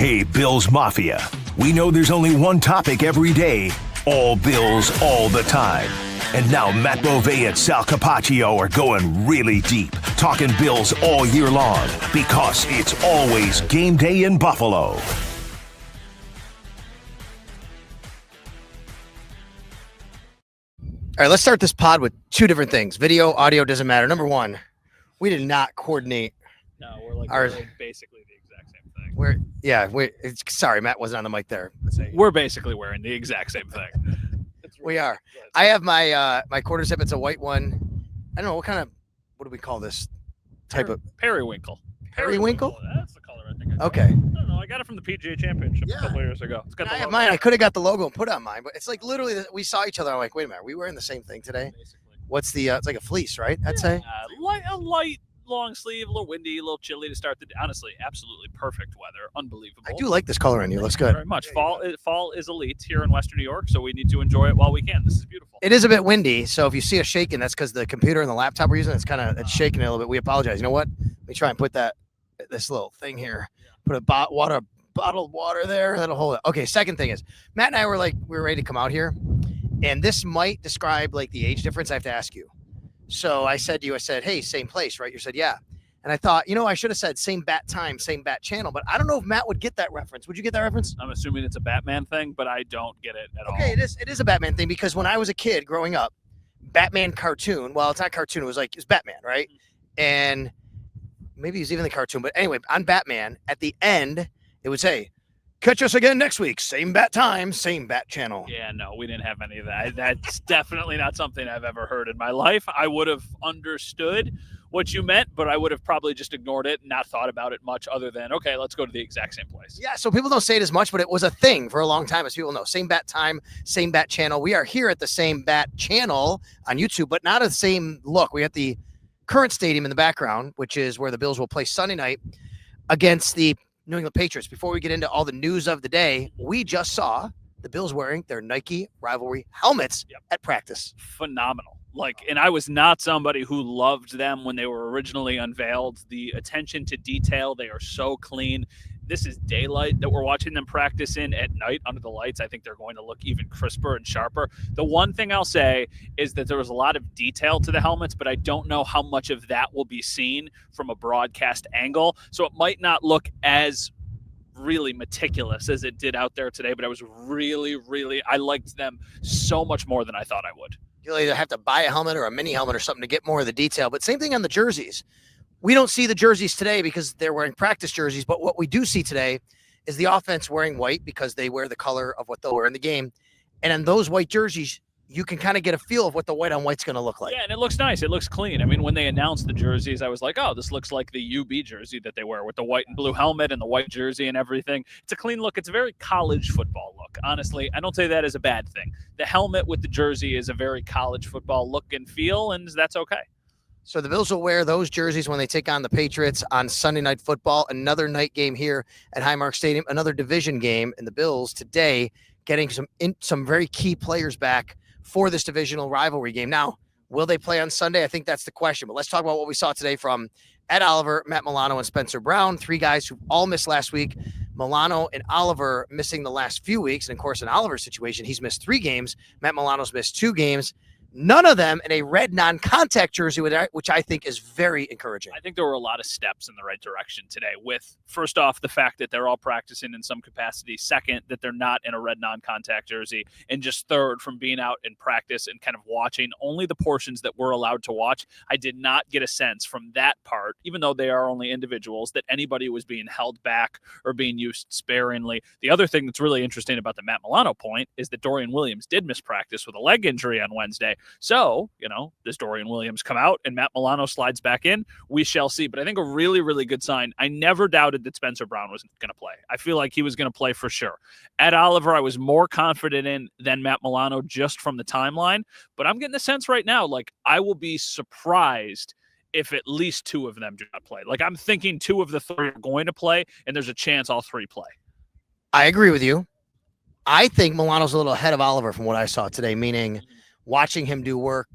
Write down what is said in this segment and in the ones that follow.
Hey, Bills Mafia. We know there's only one topic every day. All Bills, all the time. And now Matt Beauvais and Sal Capaccio are going really deep, talking Bills all year long, because it's always game day in Buffalo. All right, let's start this pod with two different things. Video, audio, doesn't matter. Number one, we did not coordinate. No, we're basically the exact same thing. Sorry, Matt wasn't on the mic there. We're basically wearing the exact same thing. We are. I have my my quarter zip. It's a white one. I don't know what do we call this type of periwinkle? Periwinkle? That's the color I think. Okay. I don't know. I got it from the PGA Championship a couple years ago. It's got the I have logo. mine. I could have got the logo and put it on mine, but it's like literally we saw each other. I'm like, wait a minute, are we wearing the same thing today? Basically. What's the? It's like a fleece, right? I'd say. A light long sleeve, a little windy, a little chilly to start the day. Honestly, absolutely perfect weather. Unbelievable. I do like this color on you. Looks good. Very much. Fall is elite here in Western New York, so we need to enjoy it while we can. This is beautiful. It is a bit windy, so if you see us shaking, that's because the computer and the laptop we're using, it's shaking a little bit. We apologize. You know what? Let me try and put this little thing here. Put a bottled water there. That'll hold it. Okay, second thing is, Matt and I were ready to come out here, and this might describe like the age difference. I have to ask you. So I said to you, hey, same place, right? You said, yeah. And I thought, I should have said same bat time, same bat channel, but I don't know if Matt would get that reference. Would you get that reference? I'm assuming it's a Batman thing, but I don't get it at all. Okay, it is a Batman thing, because when I was a kid growing up, Batman cartoon, well, it's not cartoon, it's Batman, right? And maybe he's even the cartoon, but anyway, on Batman, at the end, it would say, catch us again next week, same bat time, same bat channel. Yeah, no, we didn't have any of that. That's definitely not something I've ever heard in my life. I would have understood what you meant, but I would have probably just ignored it and not thought about it much other than, okay, let's go to the exact same place. Yeah, so people don't say it as much, but it was a thing for a long time, as people know. Same bat time, same bat channel. We are here at the same bat channel on YouTube, but not the same look. We have the current stadium in the background, which is where the Bills will play Sunday night against the New England Patriots. Before we get into all the news of the day, we just saw the Bills wearing their Nike Rivalry helmets at practice. Phenomenal. And I was not somebody who loved them when they were originally unveiled. The attention to detail, they are so clean. This is daylight that we're watching them practice in at night under the lights. I think they're going to look even crisper and sharper. The one thing I'll say is that there was a lot of detail to the helmets, but I don't know how much of that will be seen from a broadcast angle. So it might not look as really meticulous as it did out there today, but I was I liked them so much more than I thought I would. You'll either have to buy a helmet or a mini helmet or something to get more of the detail. But same thing on the jerseys. We don't see the jerseys today because they're wearing practice jerseys. But what we do see today is the offense wearing white because they wear the color of what they'll wear in the game. And on those white jerseys, you can kind of get a feel of what the white on white's going to look like. Yeah, and it looks nice. It looks clean. I mean, when they announced the jerseys, I was like, oh, this looks like the UB jersey that they wear with the white and blue helmet and the white jersey and everything. It's a clean look. It's a very college football look. Honestly, I don't say that as a bad thing. The helmet with the jersey is a very college football look and feel, and that's okay. So the Bills will wear those jerseys when they take on the Patriots on Sunday Night Football, another night game here at Highmark Stadium, another division game, and the Bills today getting some very key players back for this divisional rivalry game. Now, will they play on Sunday? I think that's the question. But let's talk about what we saw today from Ed Oliver, Matt Milano, and Spencer Brown, three guys who all missed last week. Milano and Oliver missing the last few weeks. And, of course, in Oliver's situation, he's missed 3 games. Matt Milano's missed 2 games. None of them in a red non-contact jersey, which I think is very encouraging. I think there were a lot of steps in the right direction today with, first off, the fact that they're all practicing in some capacity. Second, that they're not in a red non-contact jersey. And just third, from being out in practice and kind of watching only the portions that we're allowed to watch, I did not get a sense from that part, even though they are only individuals, that anybody was being held back or being used sparingly. The other thing that's really interesting about the Matt Milano point is that Dorian Williams did miss practice with a leg injury on Wednesday. So, does Dorian Williams come out and Matt Milano slides back in? We shall see. But I think a really, really good sign. I never doubted that Spencer Brown was going to play. I feel like he was going to play for sure. Ed Oliver, I was more confident in than Matt Milano just from the timeline. But I'm getting the sense right now, I will be surprised if at least 2 of them do not play. I'm thinking 2 of the 3 are going to play, and there's a chance all 3 play. I agree with you. I think Milano's a little ahead of Oliver from what I saw today, meaning watching him do work.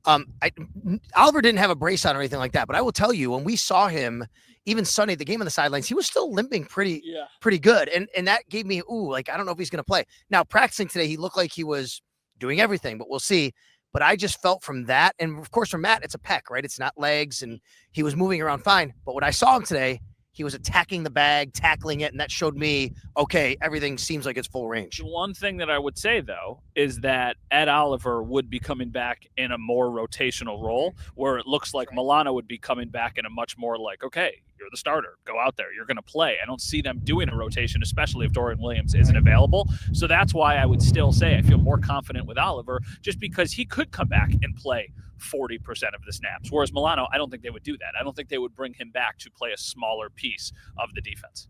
Oliver didn't have a brace on or anything like that, but I will tell you, when we saw him even Sunday, the game on the sidelines, he was still limping pretty Yeah. good. And that gave me, I don't know if he's going to play. Now, practicing today, he looked like he was doing everything, but we'll see. But I just felt from that, and of course from Matt, it's a pec, right? It's not legs, and he was moving around fine. But when I saw him today, he was attacking the bag, tackling it, and that showed me, okay, everything seems like it's full range. The one thing that I would say, though, is that Ed Oliver would be coming back in a more rotational role, where it looks like Milano would be coming back in a much more like, okay, you're the starter. Go out there. You're going to play. I don't see them doing a rotation, especially if Dorian Williams isn't available. So that's why I would still say I feel more confident with Oliver, just because he could come back and play 40% of the snaps. Whereas Milano, I don't think they would do that. I don't think they would bring him back to play a smaller piece of the defense.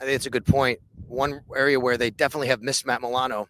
I think it's a good point. One area where they definitely have missed Matt Milano,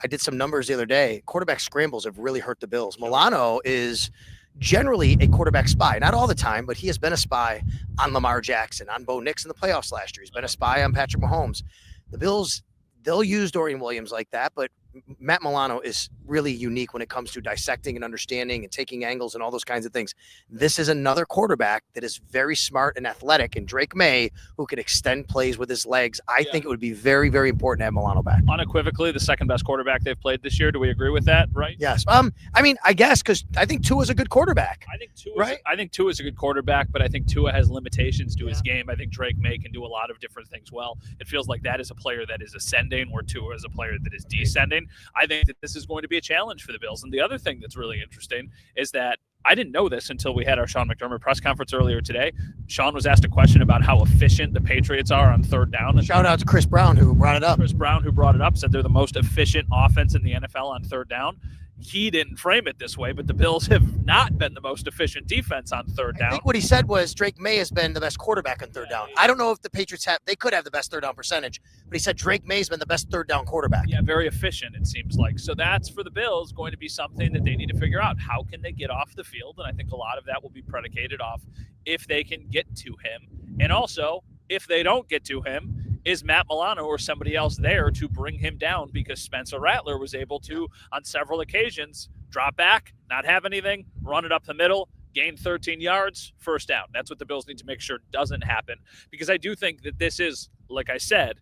I did some numbers the other day. Quarterback scrambles have really hurt the Bills. Milano is generally a quarterback spy. Not all the time, but he has been a spy on Lamar Jackson, on Bo Nix in the playoffs last year. He's been a spy on Patrick Mahomes. The Bills, they'll use Dorian Williams like that, but Matt Milano is really unique when it comes to dissecting and understanding and taking angles and all those kinds of things. This is another quarterback that is very smart and athletic, and Drake May, who can extend plays with his legs. I think it would be very, very important to have Milano back. Unequivocally, the second best quarterback they've played this year. Do we agree with that, right? Yes. I mean, I guess because I think Tua's a good quarterback. I think Tua is a good quarterback, but I think Tua has limitations to his game. I think Drake May can do a lot of different things well. It feels like that is a player that is ascending, where Tua is a player that is descending. I think that this is going to be a challenge for the Bills. And the other thing that's really interesting is that I didn't know this until we had our Sean McDermott press conference earlier today. Sean was asked a question about how efficient the Patriots are on third down. And shout out to Chris Brown, who brought it up. Chris Brown, who brought it up, said they're the most efficient offense in the NFL on third down. He didn't frame it this way, but the Bills have not been the most efficient defense on third down. I think what he said was Drake May has been the best quarterback on third down. I don't know if the Patriots they could have the best third down percentage, but he said Drake May's been the best third down quarterback. Yeah, very efficient, it seems like. So that's, for the Bills, going to be something that they need to figure out. How can they get off the field? And I think a lot of that will be predicated off if they can get to him. And also, if they don't get to him, is Matt Milano or somebody else there to bring him down? Because Spencer Rattler was able to, on several occasions, drop back, not have anything, run it up the middle, gain 13 yards, first down. That's what the Bills need to make sure doesn't happen. Because I do think that this is, like I said,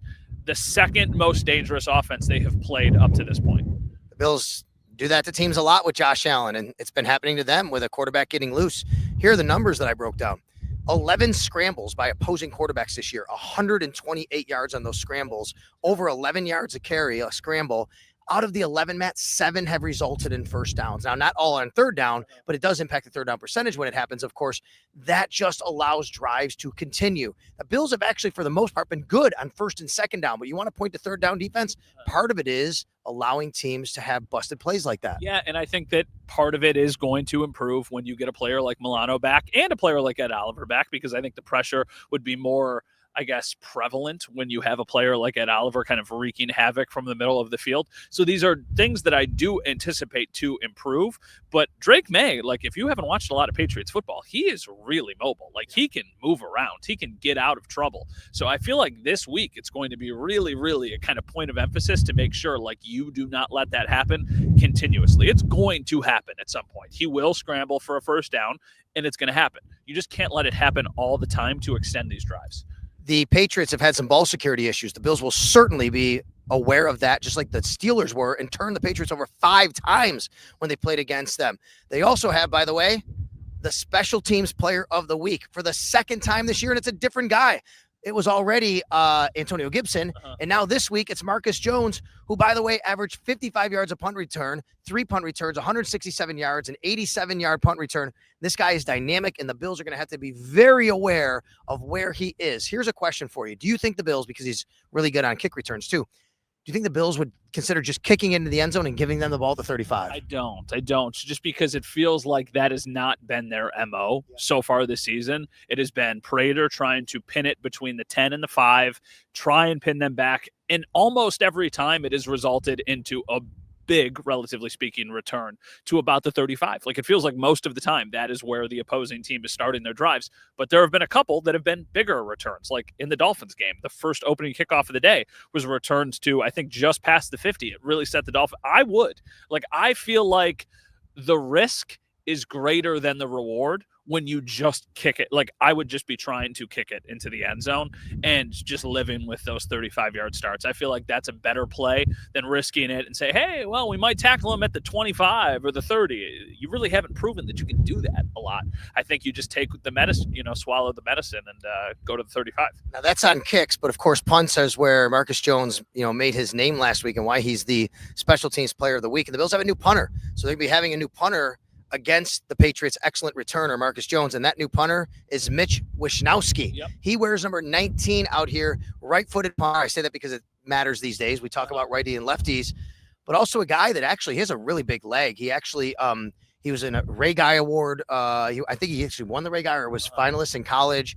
the second most dangerous offense they have played up to this point. The Bills do that to teams a lot with Josh Allen, and it's been happening to them with a quarterback getting loose. Here are the numbers that I broke down. 11 scrambles by opposing quarterbacks this year, 128 yards on those scrambles, over 11 yards a carry, a scramble. Out of the 11, Matt, 7 have resulted in first downs. Now, not all on third down, but it does impact the third down percentage when it happens, of course. That just allows drives to continue. The Bills have actually, for the most part, been good on first and second down, but you want to point to third down defense? Part of it is allowing teams to have busted plays like that. Yeah, and I think that part of it is going to improve when you get a player like Milano back and a player like Ed Oliver back, because I think the pressure would be more, I guess, prevalent when you have a player like Ed Oliver kind of wreaking havoc from the middle of the field. So these are things that I do anticipate to improve. But Drake May, like, if you haven't watched a lot of Patriots football, he is really mobile. Like, he can move around. He can get out of trouble. So I feel like this week it's going to be really, really a kind of point of emphasis to make sure, like, you do not let that happen continuously. It's going to happen at some point. He will scramble for a first down, and it's going to happen. You just can't let it happen all the time to extend these drives. The Patriots have had some ball security issues. The Bills will certainly be aware of that, just like the Steelers were, and turned the Patriots over 5 times when they played against them. They also have, by the way, the special teams player of the week for the second time this year, and it's a different guy. It was already Antonio Gibson, and now this week it's Marcus Jones, who, by the way, averaged 55 yards a punt return, 3 punt returns, 167 yards, an 87-yard punt return. This guy is dynamic, and the Bills are going to have to be very aware of where he is. Here's a question for you. Do you think the Bills, because he's really good on kick returns too, do you think the Bills would consider just kicking into the end zone and giving them the ball at the 35? I don't. Just because it feels like that has not been their MO so far this season. It has been Prater trying to pin it between the 10 and the 5, try and pin them back. And almost every time it has resulted into a big, relatively speaking, return to about the 35. Like, it feels like most of the time that is where the opposing team is starting their drives. But there have been a couple that have been bigger returns. Like in the Dolphins game, the first opening kickoff of the day was returned to, I think, just past the 50. It really set the Dolphins. I feel like the risk is greater than the reward when you just kick it. Like, I would just be trying to kick it into the end zone and just living with those 35-yard starts. I feel like that's a better play than risking it and say, hey, well, we might tackle him at the 25 or the 30. You really haven't proven that you can do that a lot. I think you just take the medicine, swallow the medicine and go to the 35. Now that's on kicks, but of course punts is where Marcus Jones, made his name last week and why he's the special teams player of the week. And the Bills have a new punter. So they'll be having a new punter against the Patriots' excellent returner, Marcus Jones. And that new punter is Mitch Wishnowsky. Yep. He wears number 19 out here, right-footed punter. I say that because it matters these days. We talk about righty and lefties, but also a guy that actually has a really big leg. He actually, he was in a Ray Guy Award. I think he actually won the Ray Guy or was finalist in college,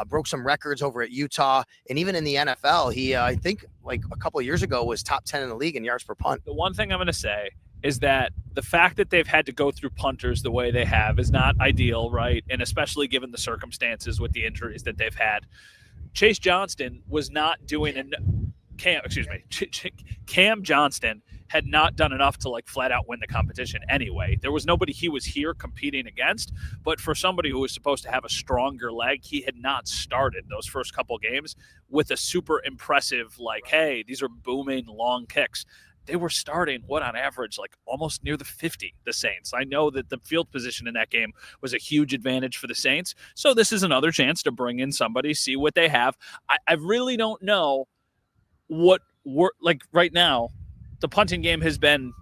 broke some records over at Utah. And even in the NFL, he, I think like a couple of years ago, was top 10 in the league in yards per punt. The one thing I'm going to say is that the fact that they've had to go through punters the way they have is not ideal, right? And especially given the circumstances with the injuries that they've had. Chase Johnston was not doing Cam Johnston had not done enough to flat out win the competition anyway. There was nobody he was here competing against, but for somebody who was supposed to have a stronger leg, he had not started those first couple games with a super impressive, hey, these are booming long kicks. They were starting on average, almost near the 50, the Saints. I know that the field position in that game was a huge advantage for the Saints. So this is another chance to bring in somebody, see what they have. I really don't know what right now. The punting game has been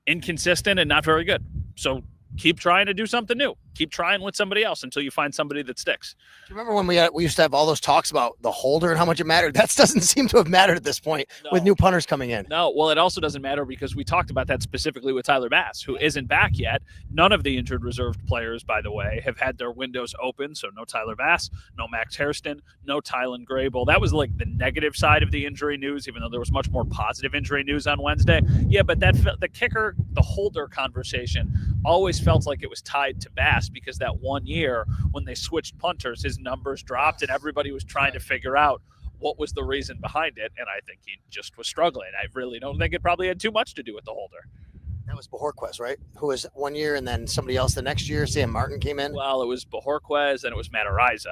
inconsistent and not very good. So keep trying to do something new. Keep trying with somebody else until you find somebody that sticks. Do you remember when we used to have all those talks about the holder and how much it mattered? That doesn't seem to have mattered at this point with new punters coming in. No, well, it also doesn't matter because we talked about that specifically with Tyler Bass, who isn't back yet. None of the injured reserved players, by the way, have had their windows open. So no Tyler Bass, no Max Hairston, no Tylen Grable. That was the negative side of the injury news, even though there was much more positive injury news on Wednesday. Yeah, but the kicker, the holder conversation always felt like it was tied to Bass because that one year when they switched punters, his numbers dropped and everybody was trying to figure out what was the reason behind it. And I think he just was struggling. I really don't think it probably had too much to do with the holder. That was Bojorquez, right? Who was 1 year and then somebody else the next year. Sam Martin came in. Well, it was Bojorquez and it was Matt Araiza.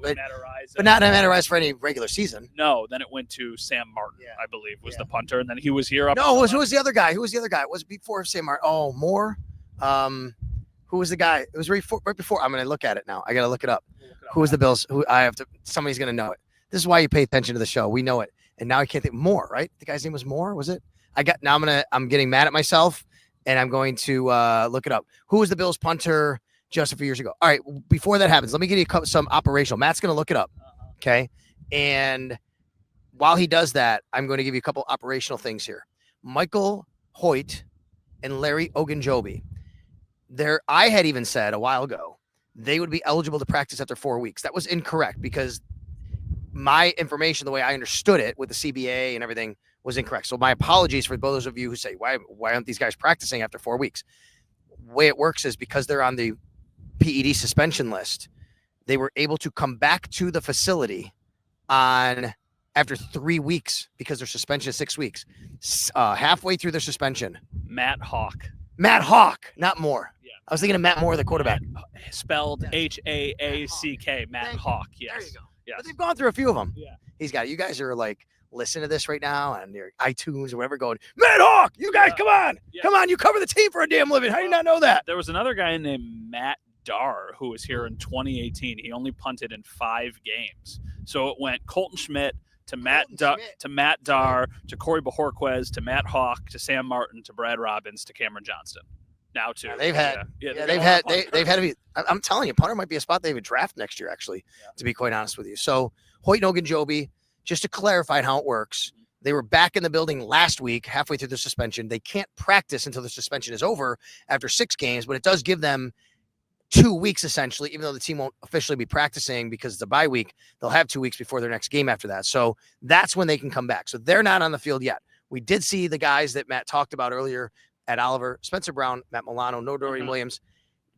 But not Matt Araiza for any regular season. No, then it went to Sam Martin, I believe, was the punter. And then he was here. Who was the other guy? It was before Sam Martin. Oh, Moore. Who was the guy? It was right before. I'm going to look at it now. I got to look it up. Who was the Bills? Somebody's going to know it. This is why you pay attention to the show. We know it. And now I can't think. Moore, right? The guy's name was Moore, was it? I'm getting mad at myself and I'm going to look it up. Who was the Bills punter just a few years ago? All right. Before that happens, let me give you some operational. Matt's going to look it up. Okay. And while he does that, I'm going to give you a couple operational things here. Michael Hoyt and Larry Ogunjobi. I had even said a while ago they would be eligible to practice after 4 weeks. That was incorrect because my information, the way I understood it with the CBA and everything, was incorrect. So my apologies for both those of you who say, why aren't these guys practicing after 4 weeks? The way it works is because they're on the PED suspension list, they were able to come back to the facility after 3 weeks because their suspension is 6 weeks. Halfway through their suspension. Matt Hawk, not Moore. Yeah. I was thinking of Matt Moore, the quarterback. Spelled Haack. Matt Hawk. Yes. There you go. Yes. But they've gone through a few of them. Yeah. He's got it. You guys are listening to this right now on your iTunes or whatever going, Matt Hawk, you guys, come on. Yeah. Come on. You cover the team for a damn living. How do you not know that? There was another guy named Matt Dar who was here in 2018. He only punted in 5 games. So it went Colton Schmidt to Matt Dar to Corey Bojorquez to Matt Hawk to Sam Martin to Brad Robbins to Cameron Johnston. Now too. They've had to be. I'm telling you, punter might be a spot they would draft next year. Actually, to be quite honest with you. So Hoyt and Ogunjobi, just to clarify how it works, they were back in the building last week, halfway through the suspension. They can't practice until the suspension is over after 6 games, but it does give them 2 weeks essentially. Even though the team won't officially be practicing because it's a bye week, they'll have 2 weeks before their next game after that. So that's when they can come back. So they're not on the field yet. We did see the guys that Matt talked about earlier at Oliver, Spencer Brown, Matt Milano, no Dorian Williams.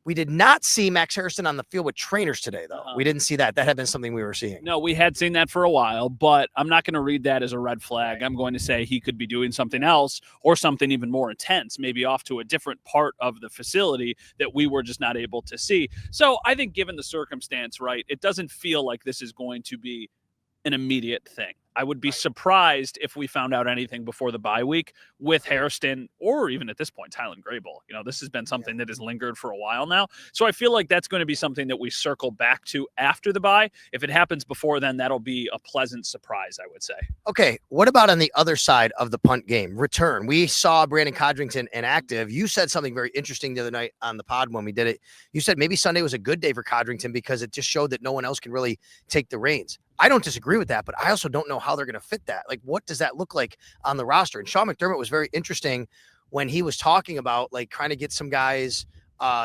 We did not see Max Harrison on the field with trainers today, though. Uh-huh. We didn't see that. That had been something we were seeing. No, we had seen that for a while, but I'm not going to read that as a red flag. I'm going to say he could be doing something else or something even more intense, maybe off to a different part of the facility that we were just not able to see. So I think given the circumstance, right, it doesn't feel like this is going to be an immediate thing. I would be surprised if we found out anything before the bye week with Hairston or even at this point, Tylen Grable. This has been something that has lingered for a while now. So I feel like that's going to be something that we circle back to after the bye. If it happens before then, that'll be a pleasant surprise, I would say. Okay, what about on the other side of the punt game? Return. We saw Brandon Codrington inactive. You said something very interesting the other night on the pod when we did it. You said maybe Sunday was a good day for Codrington because it just showed that no one else can really take the reins. I don't disagree with that, but I also don't know how they're going to fit that. Like, what does that look like on the roster? And Sean McDermott was very interesting when he was talking about like trying to get some guys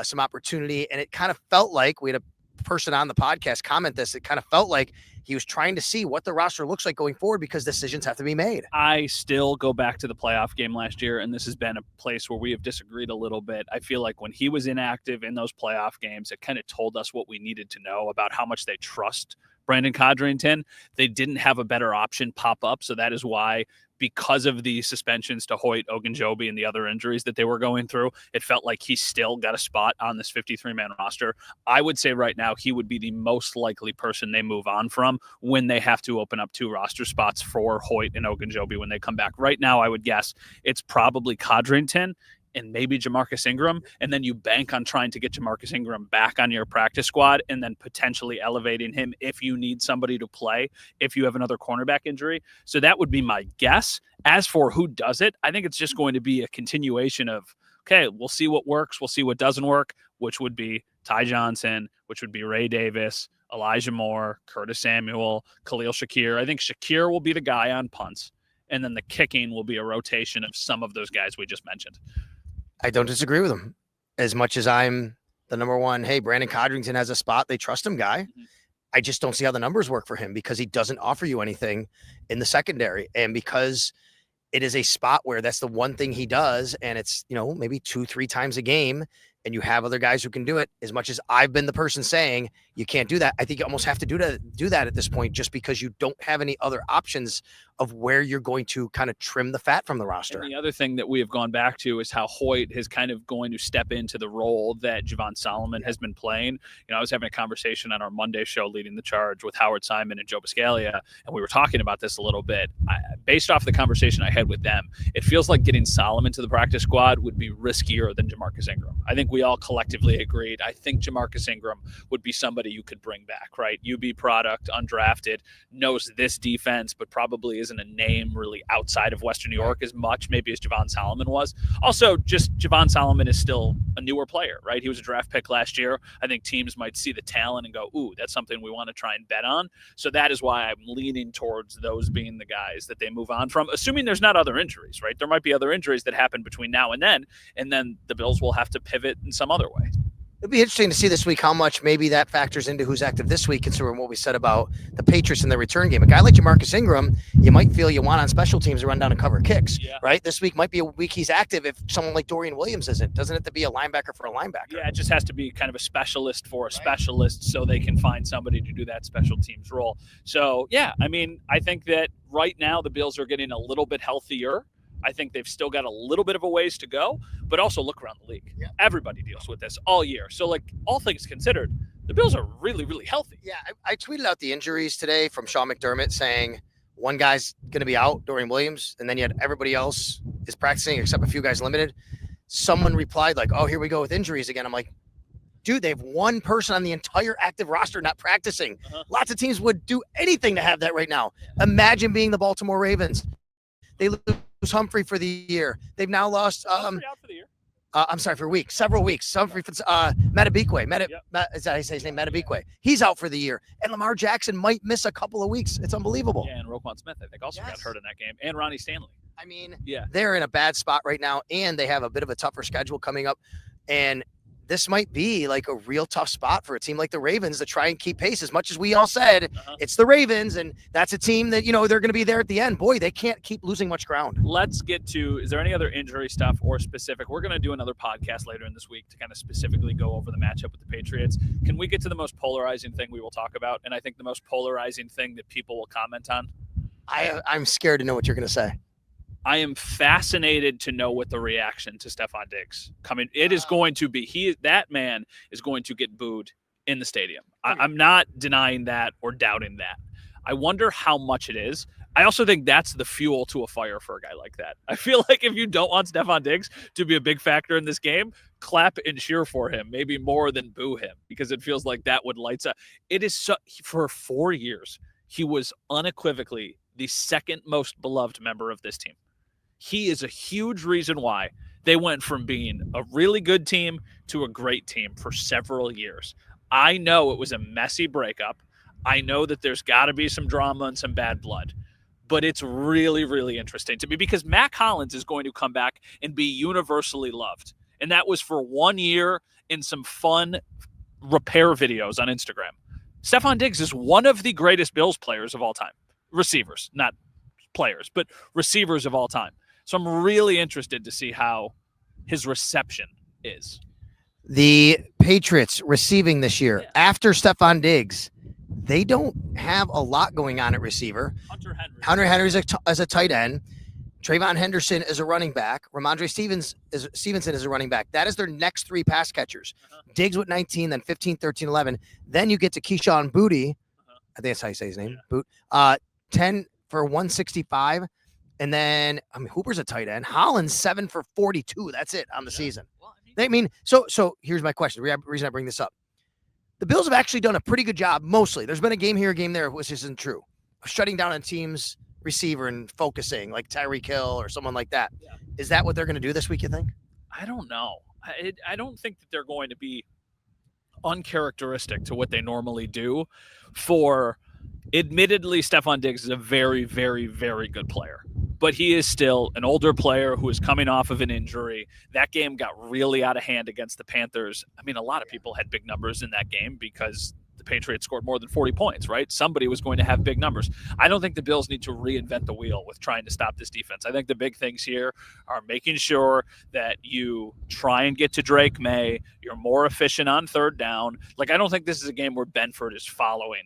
some opportunity. And it kind of felt like we had a person on the podcast comment this. It kind of felt like he was trying to see what the roster looks like going forward because decisions have to be made. I still go back to the playoff game last year, and this has been a place where we have disagreed a little bit. I feel like when he was inactive in those playoff games, it kind of told us what we needed to know about how much they trust Brandon Codrington. They didn't have a better option pop up, so that is why, because of the suspensions to Hoyt, Ogunjobi, and the other injuries that they were going through, it felt like he still got a spot on this 53-man roster. I would say right now he would be the most likely person they move on from when they have to open up 2 roster spots for Hoyt and Ogunjobi when they come back. Right now, I would guess it's probably Codrington and maybe Jamarcus Ingram, and then you bank on trying to get Jamarcus Ingram back on your practice squad and then potentially elevating him if you need somebody to play, if you have another cornerback injury. So that would be my guess. As for who does it, I think it's just going to be a continuation of, okay, we'll see what works, we'll see what doesn't work, which would be Ty Johnson, which would be Ray Davis, Elijah Moore, Curtis Samuel, Khalil Shakir. I think Shakir will be the guy on punts, and then the kicking will be a rotation of some of those guys we just mentioned. I don't disagree with him. As much as I'm the number one, hey, Brandon Codrington has a spot, they trust him guy. Mm-hmm. I just don't see how the numbers work for him because he doesn't offer you anything in the secondary. And because it is a spot where that's the one thing he does, and it's, maybe 2-3 times a game, and you have other guys who can do it. As much as I've been the person saying you can't do that, I think you almost have to do that at this point, just because you don't have any other options of where you're going to kind of trim the fat from the roster. And the other thing that we have gone back to is how Hoyt is kind of going to step into the role that Javon Solomon has been playing. I was having a conversation on our Monday show, Leading the Charge, with Howard Simon and Joe Biscaglia, and we were talking about this a little bit. Based off the conversation I had with them, it feels like getting Solomon to the practice squad would be riskier than Jamarcus Ingram. I think we all collectively agreed. I think Jamarcus Ingram would be somebody you could bring back, right? UB product, undrafted, knows this defense, but probably isn't a name really outside of Western New York as much, maybe as Javon Solomon was. Also, just Javon Solomon is still a newer player, right? He was a draft pick last year. I think teams might see the talent and go, ooh, that's something we want to try and bet on. So that is why I'm leaning towards those being the guys that they move on from, assuming there's not other injuries, right? There might be other injuries that happen between now and then the Bills will have to pivot in some other way. It'll be interesting to see this week how much maybe that factors into who's active this week, considering what we said about the Patriots and their return game. A guy like Jamarcus Ingram, you might feel you want on special teams to run down and cover kicks, right? This week might be a week he's active if someone like Dorian Williams isn't. Doesn't have to be a linebacker for a linebacker. Yeah, it just has to be kind of a specialist for a specialist so they can find somebody to do that special teams role. So, I think that right now the Bills are getting a little bit healthier. I think they've still got a little bit of a ways to go, but also look around the league. Yeah. Everybody deals with this all year. So, all things considered, the Bills are really, really healthy. Yeah, I tweeted out the injuries today from Sean McDermott saying one guy's going to be out, Dorian Williams, and then yet everybody else is practicing except a few guys limited. Someone replied oh, here we go with injuries again. I'm like, dude, they have one person on the entire active roster not practicing. Lots of teams would do anything to have that right now. Imagine being the Baltimore Ravens. They lose Humphrey for the year. They've now lost out for the year. I'm sorry, for weeks, several weeks. Humphrey for Matabikwe. Is that how you say his name? Matabikwe. He's out for the year. And Lamar Jackson might miss a couple of weeks. It's unbelievable. Yeah, and Roquan Smith, I think, also got hurt in that game. And Ronnie Stanley. They're in a bad spot right now, and they have a bit of a tougher schedule coming up. And this might be like a real tough spot for a team like the Ravens to try and keep pace. As much as we all said, it's the Ravens, and that's a team that, they're going to be there at the end. Boy, they can't keep losing much ground. Let's get to, is there any other injury stuff or specific? We're going to do another podcast later in this week to kind of specifically go over the matchup with the Patriots. Can we get to the most polarizing thing we will talk about? And I think the most polarizing thing that people will comment on? I'm scared to know what you're going to say. I am fascinated to know what the reaction to Stefon Diggs coming. It is going to be, that man is going to get booed in the stadium. I'm not denying that or doubting that. I wonder how much it is. I also think that's the fuel to a fire for a guy like that. I feel like if you don't want Stefon Diggs to be a big factor in this game, clap and cheer for him, maybe more than boo him, because it feels like that would lights up. It is for 4 years, he was unequivocally the second most beloved member of this team. He is a huge reason why they went from being a really good team to a great team for several years. I know it was a messy breakup. I know that there's got to be some drama and some bad blood. But it's really, really interesting to me because Matt Collins is going to come back and be universally loved. And that was for 1 year in some fun repair videos on Instagram. Stefon Diggs is one of the greatest Bills players of all time. Receivers, not players, but receivers of all time. So I'm really interested to see how his reception is. The Patriots receiving this year, after Stefon Diggs, they don't have a lot going on at receiver. Hunter Henry as a tight end. Trayvon Henderson is a running back. Ramondre Stevenson is a running back. That is their next three pass catchers. Diggs with 19, then 15, 13, 11. Then you get to Keyshawn Booty. I think that's how you say his name. Boot. 10 for 165. And then, Hooper's a tight end. Hollins, 7 for 42. That's it on the season. So here's my question. The reason I bring this up. The Bills have actually done a pretty good job, mostly. There's been a game here, a game there, which isn't true. Shutting down a team's receiver and focusing, like Tyreek Hill or someone like that. Yeah. Is that what they're going to do this week, you think? I don't know. I don't think that they're going to be uncharacteristic to what they normally do for, admittedly, Stefon Diggs is a very, very, very good player. But he is still an older player who is coming off of an injury. That game got really out of hand against the Panthers. I mean, a lot of people had big numbers in that game because the Patriots scored more than 40 points, right? Somebody was going to have big numbers. I don't think the Bills need to reinvent the wheel with trying to stop this defense. I think the big things here are making sure that you try and get to Drake May. You're more efficient on third down. Like, I don't think this is a game where Benford is following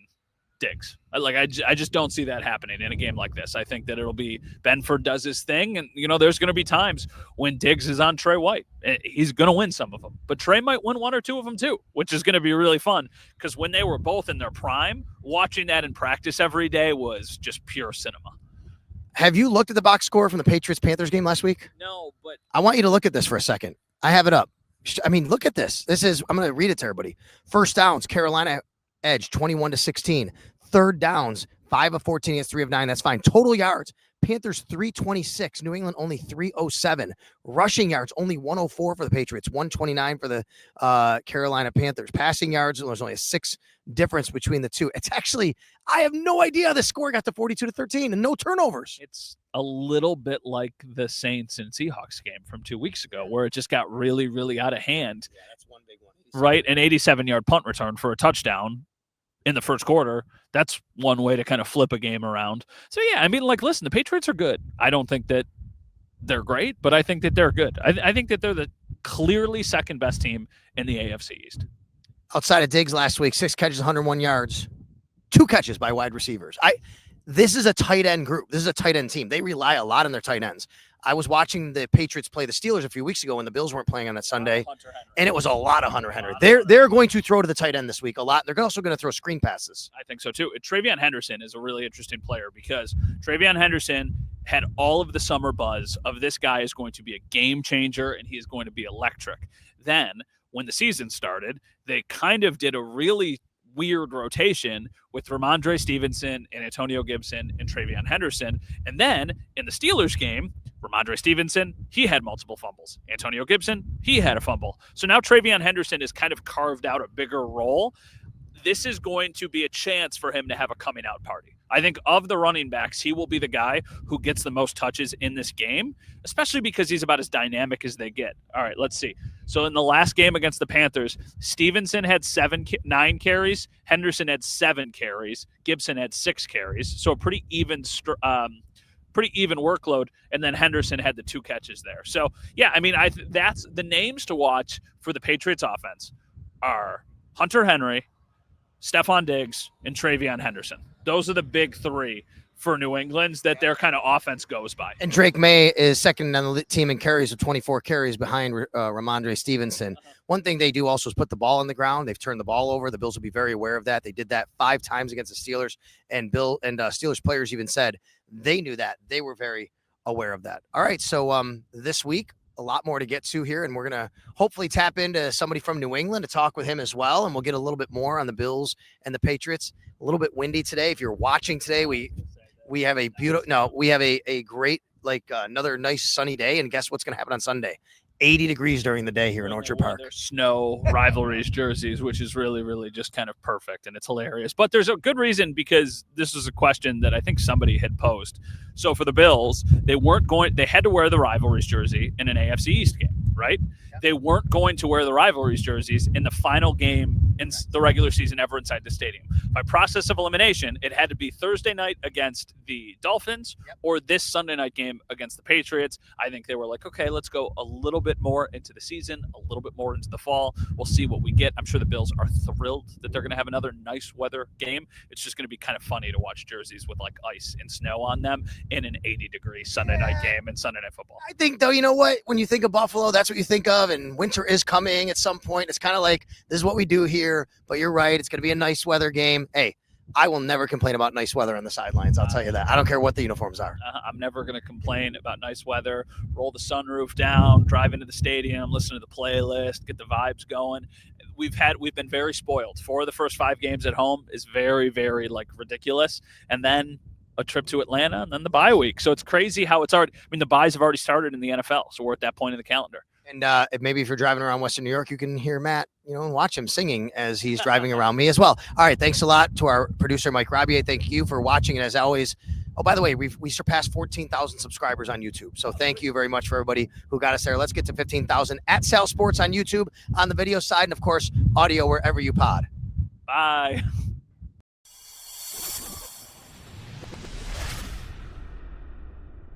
Diggs. I just don't see that happening in a game like this. I think that it'll be Benford does his thing, and there's going to be times when Diggs is on Trey White. He's going to win some of them, but Trey might win one or two of them too, which is going to be really fun because when they were both in their prime, watching that in practice every day was just pure cinema. Have you looked at the box score from the Patriots-Panthers game last week? No, but I want you to look at this for a second. I have it up. I mean, look at this. I'm going to read it to everybody. First downs, Carolina edge 21-16. Third downs, 5 of 14 against 3 of 9. That's fine. Total yards, Panthers 326. New England only 307. Rushing yards, only 104 for the Patriots, 129 for the Carolina Panthers. Passing yards, there's only a 6 difference between the two. It's actually, I have no idea how the score got to 42-13 and no turnovers. It's a little bit like the Saints and Seahawks game from 2 weeks ago, where it just got really, really out of hand. Yeah, that's one big one. Right, an 87-yard punt return for a touchdown in the first quarter. That's one way to kind of flip a game around. So, yeah, I mean, listen, the Patriots are good. I don't think that they're great, but I think that they're good. I think that they're the clearly second best team in the AFC East. Outside of Diggs last week, 6 catches, 101 yards, 2 catches by wide receivers. This is a tight end group. This is a tight end team. They rely a lot on their tight ends. I was watching the Patriots play the Steelers a few weeks ago when the Bills weren't playing on that Sunday, and it was a lot of Hunter Henry. They're going to throw to the tight end this week a lot. They're also going to throw screen passes. I think so, too. Trayvon Henderson is a really interesting player because Trayvon Henderson had all of the summer buzz of this guy is going to be a game changer and he is going to be electric. Then, when the season started, they kind of did a really weird rotation with Ramondre Stevenson and Antonio Gibson and Trayvon Henderson. And then in the Steelers game, Ramondre Stevenson, he had multiple fumbles. Antonio Gibson, he had a fumble. So now Trayvon Henderson has kind of carved out a bigger role. This is going to be a chance for him to have a coming out party, I think of the running backs, he will be the guy who gets the most touches in this game, especially because he's about as dynamic as they get. All right, let's see. So in the last game against the Panthers, Stevenson had 9 carries, Henderson had 7 carries, Gibson had 6 carries. So a pretty even workload, and then Henderson had the 2 catches there. So yeah, I mean, that's the names to watch for the Patriots offense are Hunter Henry, Stefon Diggs, and Travion Henderson. Those are the big 3 for New England that their kind of offense goes by. And Drake May is second on the team in carries with 24 carries behind Ramondre Stevenson. One thing they do also is put the ball on the ground. They've turned the ball over. The Bills will be very aware of that. They did that 5 times against the Steelers, and Steelers players even said they knew that. They were very aware of that. All right, so this week, a lot more to get to here, and we're going to hopefully tap into somebody from New England to talk with him as well, and we'll get a little bit more on the Bills and the Patriots. A little bit windy today. If you're watching today, we have a great, another nice sunny day, and guess what's going to happen on Sunday? 80 degrees during the day here in Orchard Park. Snow rivalries jerseys, which is really, really just kind of perfect, and it's hilarious. But there's a good reason, because this is a question that I think somebody had posed. So for the Bills, they had to wear the rivalries jersey in an AFC East game, right? Yep. They weren't going to wear the rivalries jerseys in the final game in the regular season ever inside the stadium. By process of elimination, it had to be Thursday night against the Dolphins or this Sunday night game against the Patriots. I think they were like, okay, let's go a little bit more into the season, a little bit more into the fall. We'll see what we get. I'm sure the Bills are thrilled that they're going to have another nice weather game. It's just going to be kind of funny to watch jerseys with like ice and snow on them in an 80-degree Sunday night game and Sunday Night Football. I think, though, you know what? When you think of Buffalo, that's what you think of, and winter is coming at some point. It's kind of like, this is what we do here, but you're right. It's going to be a nice weather game. Hey, I will never complain about nice weather on the sidelines. I'll tell you that. I don't care what the uniforms are. I'm never going to complain about nice weather. Roll the sunroof down, drive into the stadium, listen to the playlist, get the vibes going. We've been very spoiled. 4 of the first 5 games at home is very, very ridiculous. And then a trip to Atlanta and then the bye week. So it's crazy how it's already, the byes have already started in the NFL. So we're at that point in the calendar. And maybe if you're driving around Western New York, you can hear Matt, and watch him singing as he's driving around me as well. All right. Thanks a lot to our producer, Mike Rabier. Thank you for watching. And as always, oh, by the way, we surpassed 14,000 subscribers on YouTube. So thank you very much for everybody who got us there. Let's get to 15,000 at Sal Sports on YouTube on the video side. And of course, audio wherever you pod. Bye.